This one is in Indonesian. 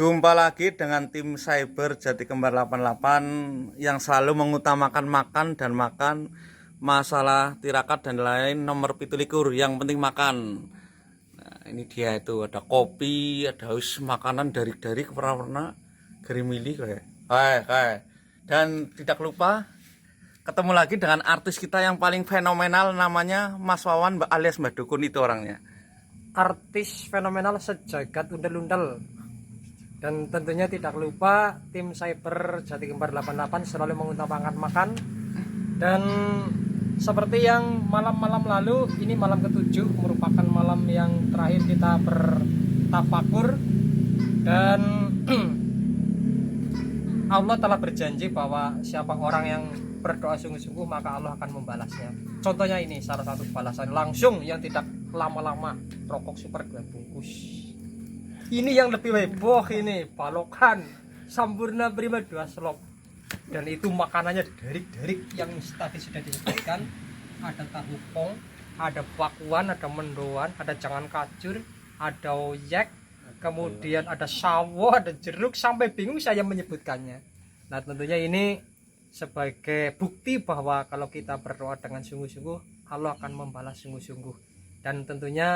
Jumpa lagi dengan tim Cyber Jati Kembar 88 yang selalu mengutamakan makan dan makan, masalah tirakat dan lain nomor 17 yang penting makan. Nah, ini dia itu ada kopi, ada makanan dari warna-warna gerimili kayak. Dan tidak lupa ketemu lagi dengan artis kita yang paling fenomenal, namanya Mas Wawan alias Mbak Dukun, itu orangnya. Artis fenomenal sejagat undel-undel. Dan tentunya tidak lupa tim Cyber Jati Kembar 88 selalu mengutamakan makan. Dan seperti yang malam-malam lalu, ini malam ke-7 merupakan malam yang terakhir kita bertafakur. Dan Allah telah berjanji bahwa siapa orang yang berdoa sungguh-sungguh maka Allah akan membalasnya. Contohnya ini salah satu balasan langsung yang tidak lama-lama, rokok super 2 bungkus. Ini yang lebih heboh, ini balokan Sampurna Prima 2 slop. Dan itu makanannya dari yang tadi sudah disebutkan. Ada tahu pong, ada bakwan, ada mendoan, ada jangan kacur, ada oyek, kemudian ada sawo, ada jeruk, sampai bingung saya menyebutkannya. Nah, tentunya ini sebagai bukti bahwa kalau kita berdoa dengan sungguh-sungguh, Allah akan membalas sungguh-sungguh. Dan tentunya